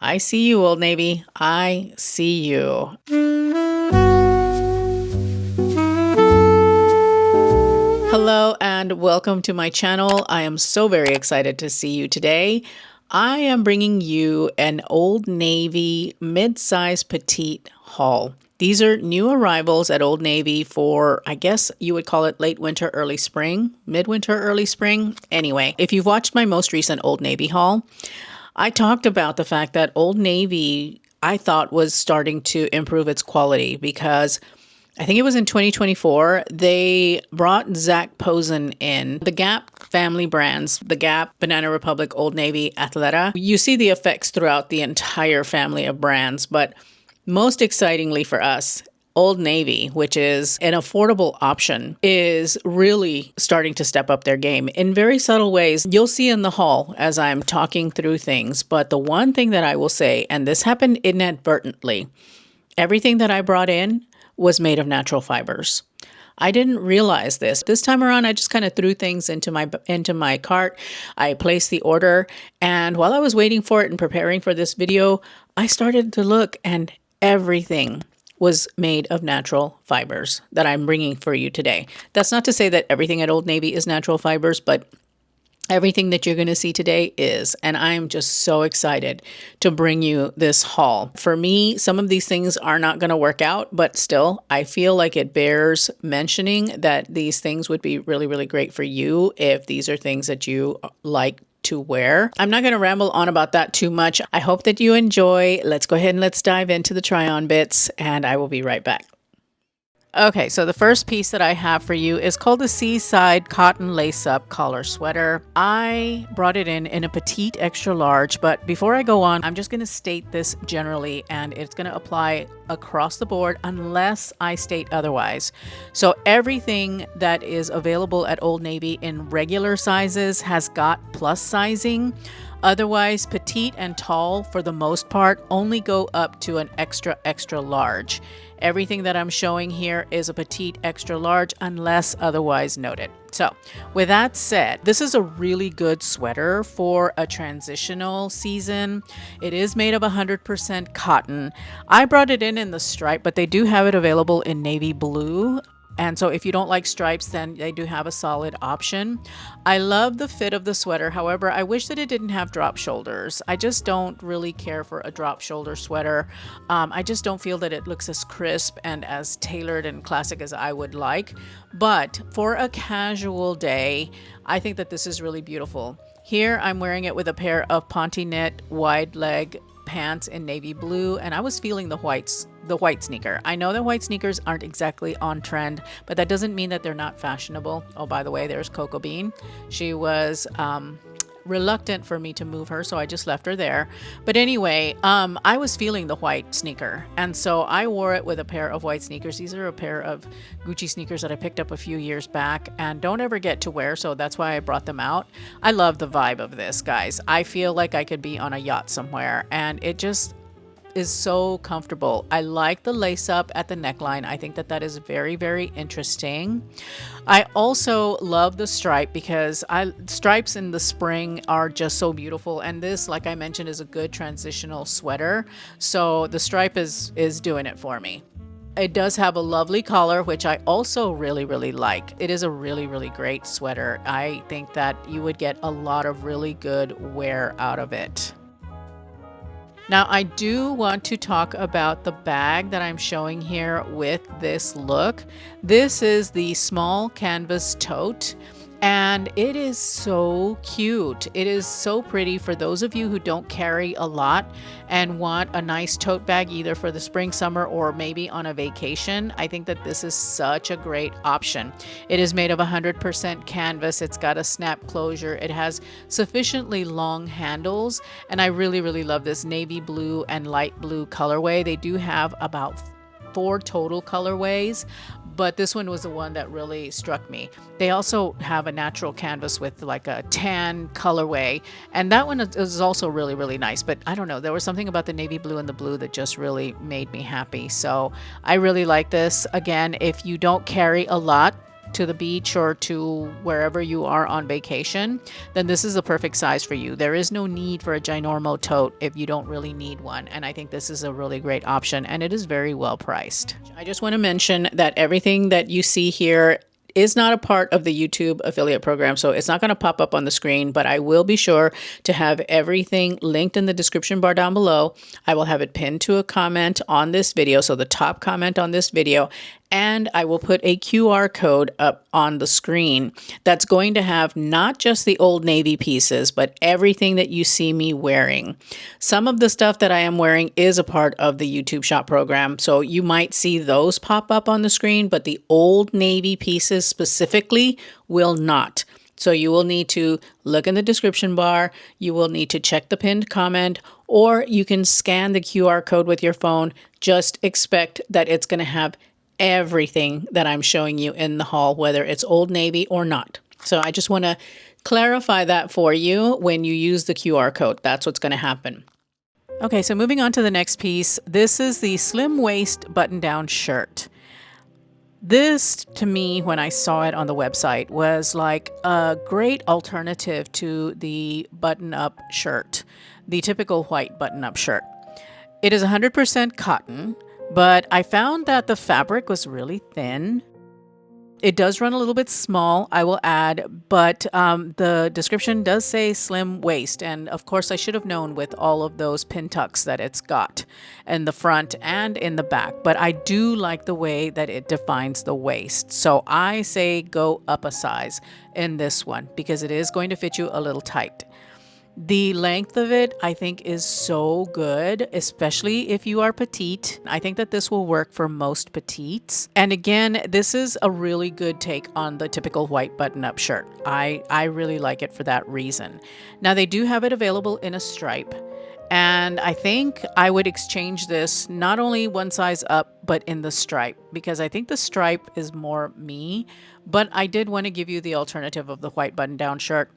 I see you, Old Navy. I see you. Hello and welcome to my channel. I am so very excited to see you today. I am bringing you an Old Navy mid-size petite haul. These are new arrivals at Old Navy for, I guess you would call it late winter, early spring, midwinter, early spring. Anyway, if you've watched my most recent Old Navy haul, I talked about the fact that Old Navy, I thought, was starting to improve its quality because I think it was in 2024, they brought Zac Posen in. The Gap family brands, the Gap, Banana Republic, Old Navy, Athleta. You see the effects throughout the entire family of brands, but most excitingly for us, Old Navy, which is an affordable option, is really starting to step up their game in very subtle ways. You'll see in the haul as I'm talking through things, but the one thing that I will say, and this happened inadvertently, everything that I brought in was made of natural fibers. I didn't realize this. This time around, I just kind of threw things into my cart. I placed the order, and while I was waiting for it and preparing for this video, I started to look, and everything was made of natural fibers that I'm bringing for you today. That's not to say that everything at Old Navy is natural fibers, but everything that you're going to see today is, and I'm just so excited to bring you this haul. For me, some of these things are not going to work out, but still, I feel like it bears mentioning that these things would be really, really great for you if these are things that you like to wear. I'm not going to ramble on about that too much. I hope that you enjoy. Let's go ahead and let's dive into the try-on bits, and I will be right back. Okay, so the first piece that I have for you is called the Seaside Cotton Lace-Up Collar Sweater. I brought it in a petite extra large, but before I go on, I'm just going to state this generally, and it's going to apply across the board unless I state otherwise. So everything that is available at Old Navy in regular sizes has got plus sizing. Otherwise, petite and tall, for the most part, only go up to an extra large. Everything that I'm showing here is a petite extra large unless otherwise noted. So with that said, this is a really good sweater for a transitional season. It is made of 100% cotton. I brought it in the stripe, but they do have it available in navy blue. And so if you don't like stripes, then they do have a solid option. I love the fit of the sweater. However, I wish that it didn't have drop shoulders. I just don't really care for a drop shoulder sweater. I just don't feel that it looks as crisp and as tailored and classic as I would like. But for a casual day, I think that this is really beautiful. Here I'm wearing it with a pair of Ponte knit wide leg pants in navy blue, and I was feeling the white sneaker. I know that white sneakers aren't exactly on trend, but that doesn't mean that they're not fashionable. Oh, by the way, there's Coco Bean. She was reluctant for me to move her, so I just left her there. But anyway, I was feeling the white sneaker, and so I wore it with a pair of white sneakers. These are a pair of Gucci sneakers that I picked up a few years back and don't ever get to wear, so that's why I brought them out. I love the vibe of this, guys. I feel like I could be on a yacht somewhere, and it just is so comfortable. I like the lace up at the neckline. I think that is very, very interesting. I also love the stripe because stripes in the spring are just so beautiful, and this, like I mentioned, is a good transitional sweater, so the stripe is doing it for me. It does have a lovely collar, which I also really, really like. It is a really, really great sweater. I think that you would get a lot of really good wear out of it. Now, I do want to talk about the bag that I'm showing here with this look. This is the small canvas tote, and it is so cute. It is so pretty for those of you who don't carry a lot and want a nice tote bag either for the spring, summer, or maybe on a vacation. I think that this is such a great option. It is made of 100% canvas. It's got a snap closure. It has sufficiently long handles, and I really, really love this navy blue and light blue colorway. They do have about 4 total colorways, but this one was the one that really struck me. They also have a natural canvas with like a tan colorway, and that one is also really, really nice. But I don't know, there was something about the navy blue and the blue that just really made me happy. So I really like this. Again, if you don't carry a lot, to the beach or to wherever you are on vacation, then this is the perfect size for you. There is no need for a ginormo tote if you don't really need one. And I think this is a really great option, and it is very well priced. I just want to mention that everything that you see here is not a part of the YouTube affiliate program, so it's not going to pop up on the screen, but I will be sure to have everything linked in the description bar down below. I will have it pinned to a comment on this video, so the top comment on this video, and I will put a QR code up on the screen that's going to have not just the Old Navy pieces, but everything that you see me wearing. Some of the stuff that I am wearing is a part of the YouTube shop program, so you might see those pop up on the screen, but the Old Navy pieces specifically will not. So you will need to look in the description bar, you will need to check the pinned comment, or you can scan the QR code with your phone. Just expect that it's going to have everything that I'm showing you in the haul, whether it's Old Navy or not. So I just want to clarify that for you. When you use the QR code, that's what's going to happen. Okay, so moving on to the next piece. This is the slim waist button-down shirt. This, to me, when I saw it on the website, was like a great alternative to the button-up shirt, the typical white button-up shirt. It is 100% cotton, but I found that the fabric was really thin. It does run a little bit small, I will add, but the description does say slim waist. And of course, I should have known with all of those pin tucks that it's got in the front and in the back. But I do like the way that it defines the waist. So I say go up a size in this one because it is going to fit you a little tight. The length of it, I think, is so good, especially if you are petite. I think that this will work for most petites. And again, this is a really good take on the typical white button-up shirt. I really like it for that reason. Now, they do have it available in a stripe. And I think I would exchange this not only one size up, but in the stripe, because I think the stripe is more me. But I did want to give you the alternative of the white button-down shirt.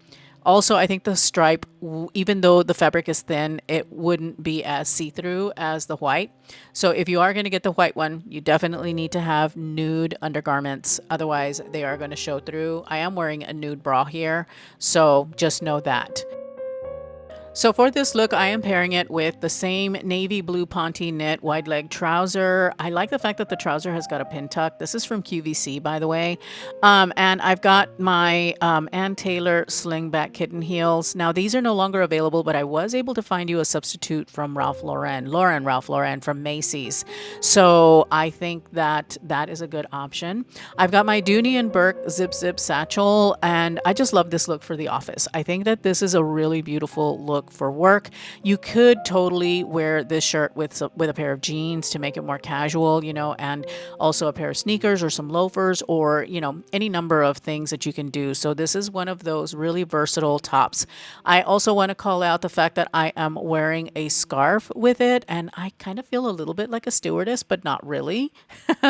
Also, I think the stripe, even though the fabric is thin, it wouldn't be as see-through as the white. So if you are going to get the white one, you definitely need to have nude undergarments. Otherwise, they are going to show through. I am wearing a nude bra here, so just know that. So for this look, I am pairing it with the same navy blue Ponte knit wide leg trouser. I like the fact that the trouser has got a pin tuck. This is from QVC, by the way. And I've got my Ann Taylor slingback kitten heels. Now, these are no longer available, but I was able to find you a substitute from Ralph Lauren from Macy's. So I think that that is a good option. I've got my Dooney and Burke zip satchel, and I just love this look for the office. I think that this is a really beautiful look for work. You could totally wear this shirt with a pair of jeans to make it more casual, you know, and also a pair of sneakers or some loafers or, you know, any number of things that you can do. So this is one of those really versatile tops. I also want to call out the fact that I am wearing a scarf with it, and I kind of feel a little bit like a stewardess, but not really.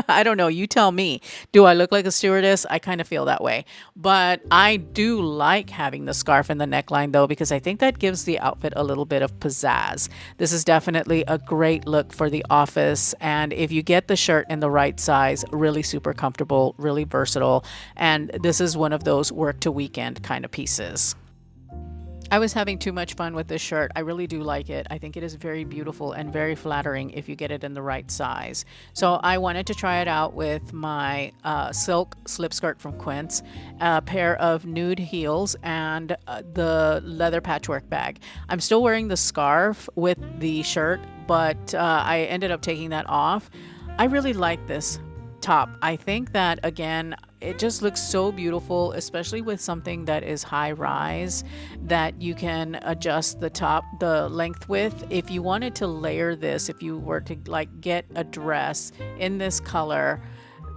I don't know. You tell me. Do I look like a stewardess? I kind of feel that way. But I do like having the scarf and the neckline, though, because I think that gives the outfit a little bit of pizzazz. This is definitely a great look for the office, and if you get the shirt in the right size, really super comfortable, really versatile, and this is one of those work to weekend kind of pieces. I was having too much fun with this shirt. I really do like it. I think it is very beautiful and very flattering if you get it in the right size. So I wanted to try it out with my silk slip skirt from Quince, a pair of nude heels, and the leather patchwork bag. I'm still wearing the scarf with the shirt, but I ended up taking that off. I really like this top. I think that, again, it just looks so beautiful, especially with something that is high rise that you can adjust the top, the length with. If you wanted to layer this, if you were to like get a dress in this color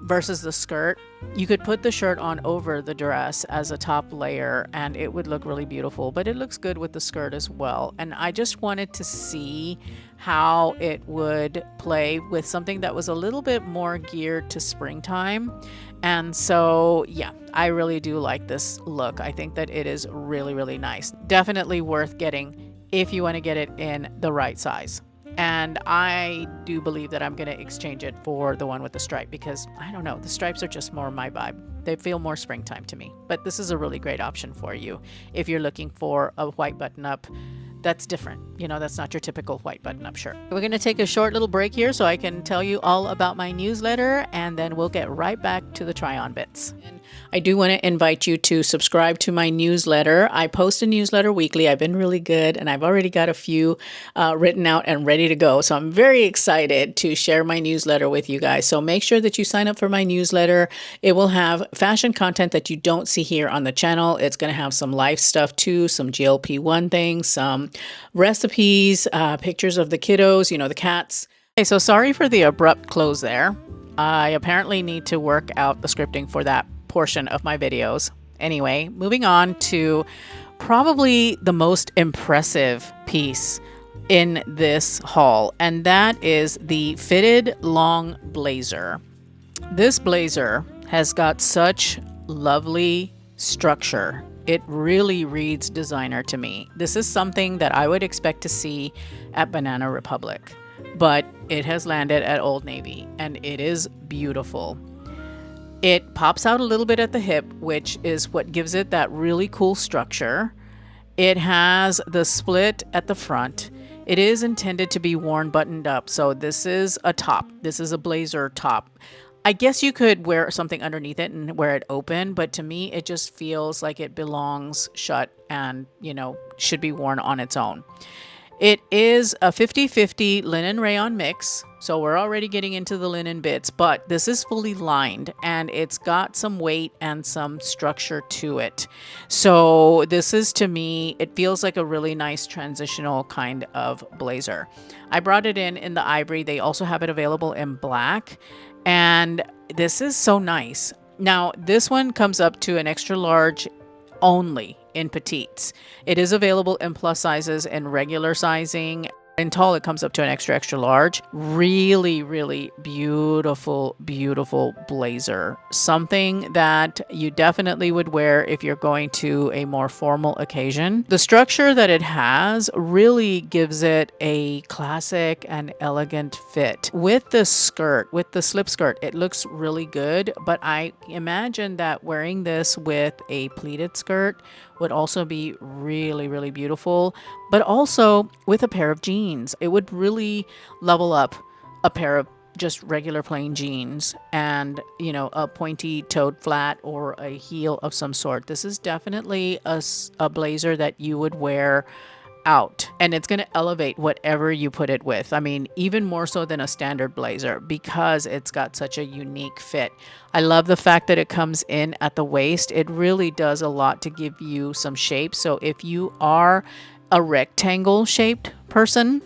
versus the skirt, you could put the shirt on over the dress as a top layer and it would look really beautiful, but it looks good with the skirt as well. And I just wanted to see how it would play with something that was a little bit more geared to springtime. And so, yeah, I really do like this look. I think that it is really, really nice. Definitely worth getting if you want to get it in the right size. And I do believe that I'm going to exchange it for the one with the stripe because, I don't know, the stripes are just more my vibe. They feel more springtime to me. But this is a really great option for you if you're looking for a white button-up that's different. You know, that's not your typical white button-up shirt. We're going to take a short little break here so I can tell you all about my newsletter, and then we'll get right back to the try-on bits. And I do want to invite you to subscribe to my newsletter. I post a newsletter weekly. I've been really good, and I've already got a few written out and ready to go. So I'm very excited to share my newsletter with you guys. So make sure that you sign up for my newsletter. It will have fashion content that you don't see here on the channel. It's going to have some life stuff too, some GLP-1 things, some recipes, pictures of the kiddos, you know, the cats. Okay, so sorry for the abrupt close there. I apparently need to work out the scripting for that portion of my videos. Anyway, moving on to probably the most impressive piece in this haul, and that is the fitted long blazer. This blazer has got such lovely structure. It really reads designer to me. This is something that I would expect to see at Banana Republic, but it has landed at Old Navy, and it is beautiful. It pops out a little bit at the hip, which is what gives it that really cool structure. It has the split at the front. It is intended to be worn buttoned up, so this is a top. This is a blazer top. I guess you could wear something underneath it and wear it open, but to me, it just feels like it belongs shut and, you know, should be worn on its own. It is a 50-50 linen rayon mix, so we're already getting into the linen bits, but this is fully lined and it's got some weight and some structure to it. So this is, to me, it feels like a really nice transitional kind of blazer. I brought it in the ivory. They also have it available in black. And this is so nice. Now, this one comes up to an extra large only in petites. It is available in plus sizes and regular sizing. In tall, it comes up to an extra large. Really, really beautiful, beautiful blazer. Something that you definitely would wear if you're going to a more formal occasion. The structure that it has really gives it a classic and elegant fit. With the skirt, with the slip skirt, it looks really good, but I imagine that wearing this with a pleated skirt would also be really, really beautiful, but also with a pair of jeans. It would really level up a pair of just regular plain jeans and, you know, a pointy toed flat or a heel of some sort. This is definitely a blazer that you would wear out, and it's going to elevate whatever you put it with. I mean, even more so than a standard blazer, because it's got such a unique fit. I love the fact that it comes in at the waist. It really does a lot to give you some shape. So if you are a rectangle shaped person,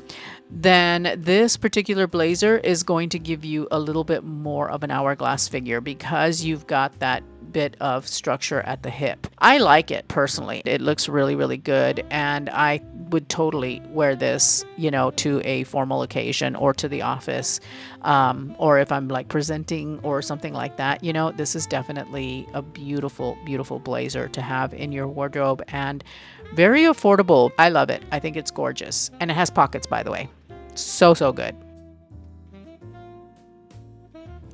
then this particular blazer is going to give you a little bit more of an hourglass figure because you've got that bit of structure at the hip. I like it personally. It looks really, really good, and I would totally wear this, you know, to a formal occasion or to the office, or if I'm like presenting or something like that. You know, this is definitely a beautiful, beautiful blazer to have in your wardrobe, and very affordable. I love it. I think it's gorgeous, and it has pockets, by the way. So good.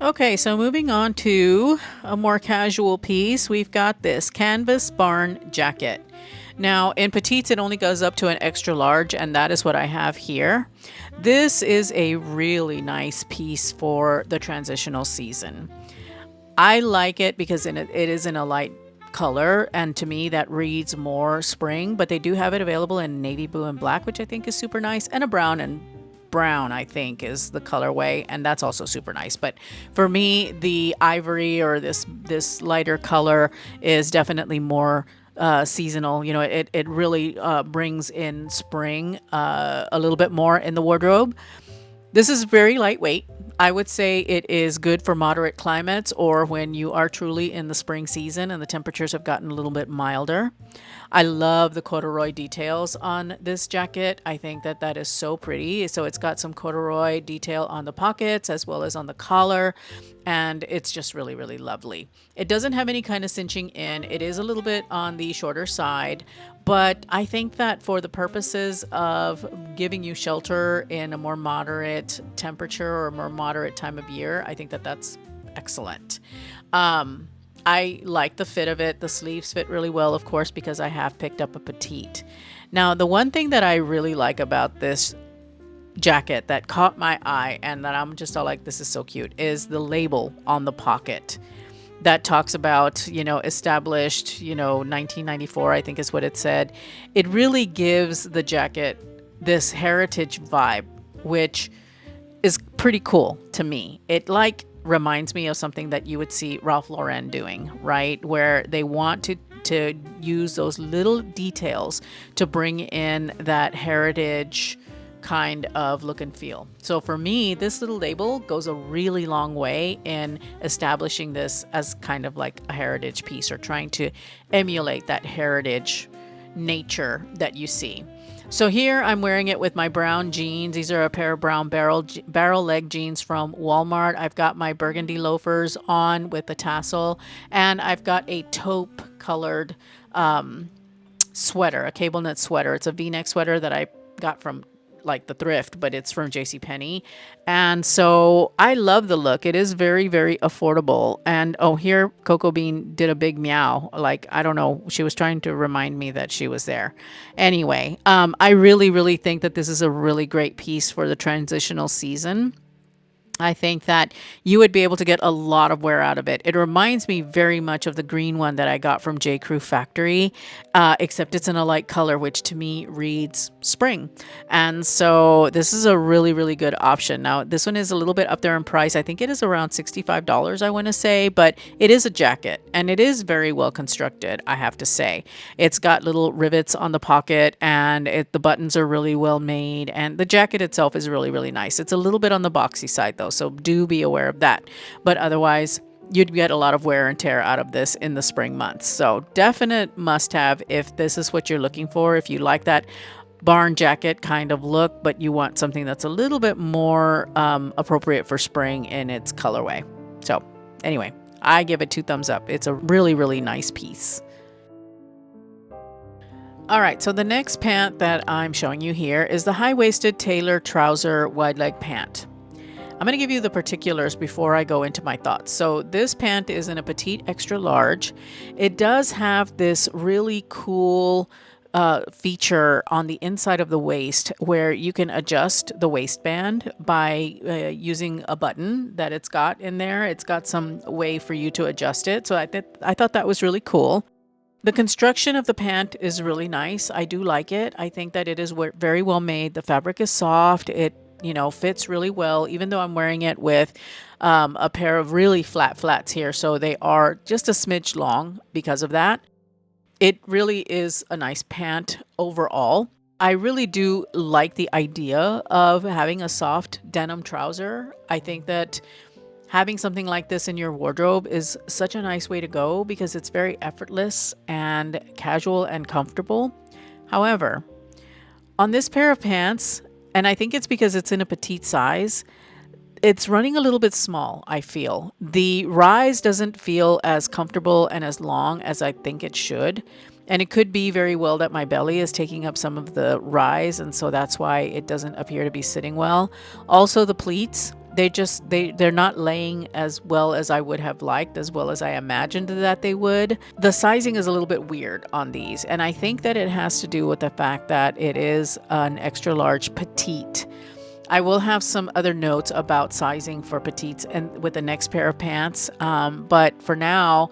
Okay, so moving on to a more casual piece, we've got this canvas barn jacket. Now, in petites, it only goes up to an extra large, and that is what I have here. This is a really nice piece for the transitional season. I like it because it is in a light color, and to me that reads more spring, but they do have it available in navy blue and black, which I think is super nice, and a brown, and brown I think is the colorway, and that's also super nice. But for me, the ivory or this lighter color is definitely more seasonal. You know, it really brings in spring a little bit more in the wardrobe. This is very lightweight. I would say it is good for moderate climates or when you are truly in the spring season and the temperatures have gotten a little bit milder. I love the corduroy details on this jacket. I think that that is so pretty. So it's got some corduroy detail on the pockets as well as on the collar, and it's just really, really lovely. It doesn't have any kind of cinching in. It is a little bit on the shorter side, but I think that for the purposes of giving you shelter in a more moderate temperature or a more moderate time of year, I think that that's excellent. I like the fit of it. The sleeves fit really well, of course, because I have picked up a petite. Now, the one thing that I really like about this jacket that caught my eye and that I'm just all like, this is so cute, is the label on the pocket that talks about, established, 1994, I think is what it said. It really gives the jacket this heritage vibe, which is pretty cool to me. It reminds me of something that you would see Ralph Lauren doing, right? Where they want to use those little details to bring in that heritage kind of look and feel. So for me, this little label goes a really long way in establishing this as kind of like a heritage piece, or trying to emulate that heritage nature that you see. So here I'm wearing it with my brown jeans. These are a pair of brown barrel leg jeans from Walmart. I've got my burgundy loafers on with a tassel, and I've got a taupe colored sweater, a cable knit sweater. It's a V-neck sweater that I got from the thrift, but it's from JCPenney. And so I love the look. It is very, very affordable. And here Coco Bean did a big meow. I don't know. She was trying to remind me that she was there. Anyway, I really, really think that this is a really great piece for the transitional season. I think that you would be able to get a lot of wear out of it. It reminds me very much of the green one that I got from J. Crew Factory, except it's in a light color, which to me reads spring. And so this is a really, really good option. Now, this one is a little bit up there in price. I think it is around $65, I want to say, but it is a jacket, and it is very well constructed, I have to say. It's got little rivets on the pocket, and the buttons are really well made, and the jacket itself is really, really nice. It's a little bit on the boxy side, though, so do be aware of that. But otherwise, you'd get a lot of wear and tear out of this in the spring months. So definite must have if this is what you're looking for. If you like that barn jacket kind of look, but you want something that's a little bit more appropriate for spring in its colorway. So anyway, I give it 2 thumbs up. It's a really, really nice piece. All right, so the next pant that I'm showing you here is the high-waisted tailor trouser wide leg pant. I'm going to give you the particulars before I go into my thoughts. So this pant is in a petite extra large. It does have this really cool feature on the inside of the waist where you can adjust the waistband by using a button that it's got in there. It's got some way for you to adjust it. So I thought that was really cool. The construction of the pant is really nice. I do like it. I think that it is very well made. The fabric is soft. It fits really well, even though I'm wearing it with a pair of really flat flats here. So they are just a smidge long because of that. It really is a nice pant overall. I really do like the idea of having a soft denim trouser. I think that having something like this in your wardrobe is such a nice way to go because it's very effortless and casual and comfortable. However, on this pair of pants, and I think it's because it's in a petite size, it's running a little bit small, I feel. The rise doesn't feel as comfortable and as long as I think it should. And it could be very well that my belly is taking up some of the rise, and so that's why it doesn't appear to be sitting well. Also, the pleats, they're not laying as well as I would have liked, as well as I imagined that they would. The sizing is a little bit weird on these, and I think that it has to do with the fact that it is an extra large petite. I will have some other notes about sizing for petites and with the next pair of pants, but for now,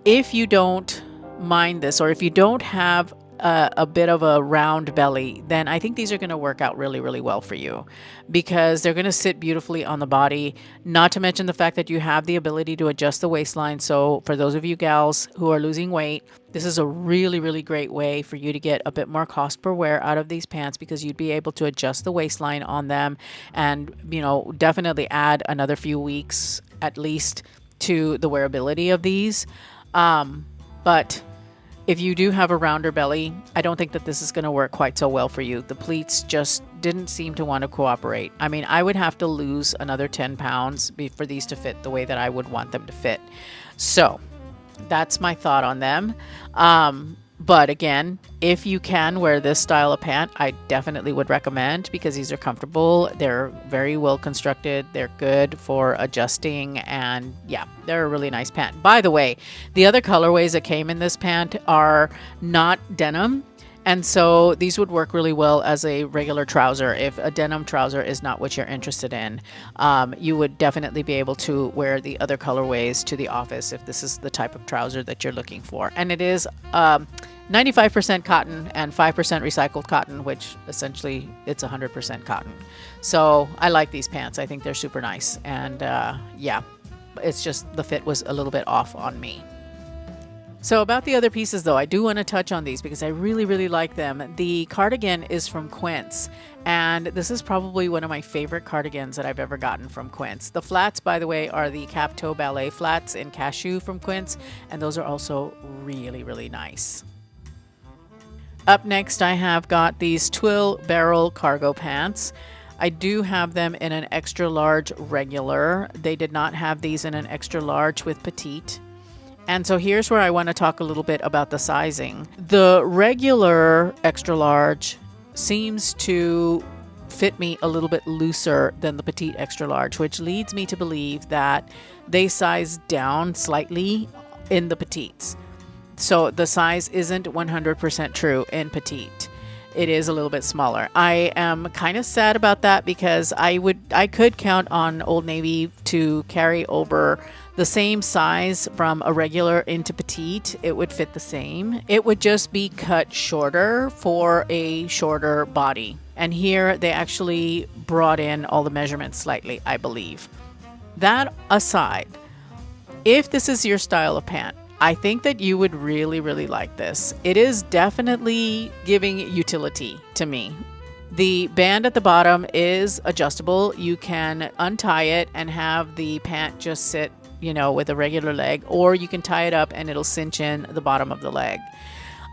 if you don't mind this, or if you don't have a bit of a round belly, then I think these are going to work out really, really well for you because they're going to sit beautifully on the body, not to mention the fact that you have the ability to adjust the waistline. So for those of you gals who are losing weight, this is a really, really great way for you to get a bit more cost per wear out of these pants because you'd be able to adjust the waistline on them and, definitely add another few weeks at least to the wearability of these. But if you do have a rounder belly, I don't think that this is going to work quite so well for you. The pleats just didn't seem to want to cooperate. I mean, I would have to lose another 10 pounds for these to fit the way that I would want them to fit. So that's my thought on them. But again, if you can wear this style of pant, I definitely would recommend, because these are comfortable. They're very well constructed. They're good for adjusting, and yeah, they're a really nice pant. By the way, the other colorways that came in this pant are not denim. And so these would work really well as a regular trouser. If a denim trouser is not what you're interested in, you would definitely be able to wear the other colorways to the office if this is the type of trouser that you're looking for. And it is 95% cotton and 5% recycled cotton, which essentially it's 100% cotton. So I like these pants. I think they're super nice. And yeah, it's just the fit was a little bit off on me. So about the other pieces though, I do want to touch on these because I really, really like them. The cardigan is from Quince, and this is probably one of my favorite cardigans that I've ever gotten from Quince. The flats, by the way, are the cap toe ballet flats in cashew from Quince, and those are also really, really nice. Up next, I have got these twill barrel cargo pants. I do have them in an extra large regular. They did not have these in an extra large with petite. And so here's where I want to talk a little bit about the sizing. The regular extra large seems to fit me a little bit looser than the petite extra large, which leads me to believe that they size down slightly in the petites. So the size isn't 100% true in petite. It is a little bit smaller. I am kind of sad about that because I could count on Old Navy to carry over the same size from a regular into petite. It would fit the same. It would just be cut shorter for a shorter body. And here they actually brought in all the measurements slightly, I believe. That aside, if this is your style of pant, I think that you would really, really like this. It is definitely giving utility to me. The band at the bottom is adjustable. You can untie it and have the pant just sit, with a regular leg, or you can tie it up and it'll cinch in the bottom of the leg.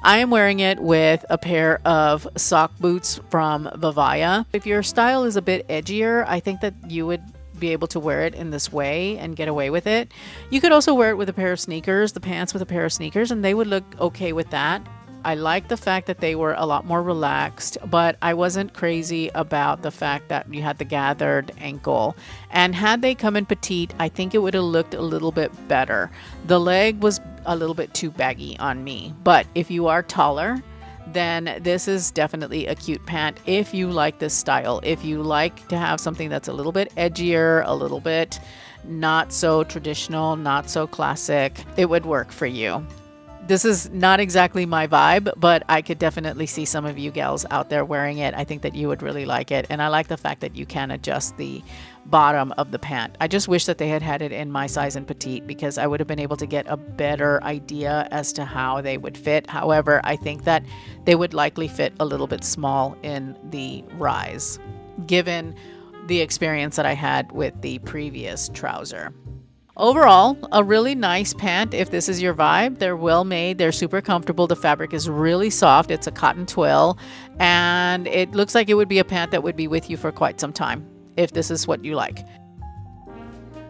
I am wearing it with a pair of sock boots from Vivaya. If your style is a bit edgier, I think that you would be able to wear it in this way and get away with it. You could also wear it with a pair of sneakers, the pants with a pair of sneakers, and they would look okay with that. I like the fact that they were a lot more relaxed, but I wasn't crazy about the fact that you had the gathered ankle. And had they come in petite, I think it would have looked a little bit better. The leg was a little bit too baggy on me, but if you are taller, then this is definitely a cute pant if you like this style. If you like to have something that's a little bit edgier, a little bit not so traditional, not so classic, it would work for you. This is not exactly my vibe, but I could definitely see some of you gals out there wearing it. I think that you would really like it. And I like the fact that you can adjust the bottom of the pant. I just wish that they had had it in my size in petite because I would have been able to get a better idea as to how they would fit. However, I think that they would likely fit a little bit small in the rise, given the experience that I had with the previous trouser. Overall, a really nice pant if this is your vibe. They're well made. They're super comfortable. The fabric is really soft. It's a cotton twill. And it looks like it would be a pant that would be with you for quite some time if this is what you like.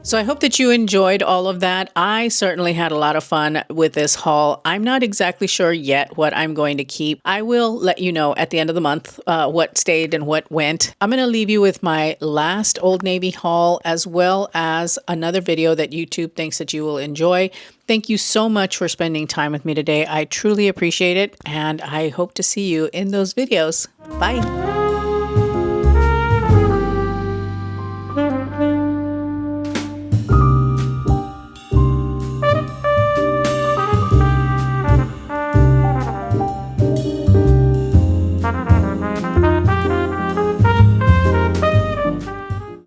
So I hope that you enjoyed all of that. I certainly had a lot of fun with this haul. I'm not exactly sure yet what I'm going to keep. I will let you know at the end of the month what stayed and what went. I'm going to leave you with my last Old Navy haul as well as another video that YouTube thinks that you will enjoy. Thank you so much for spending time with me today. I truly appreciate it, and I hope to see you in those videos. Bye.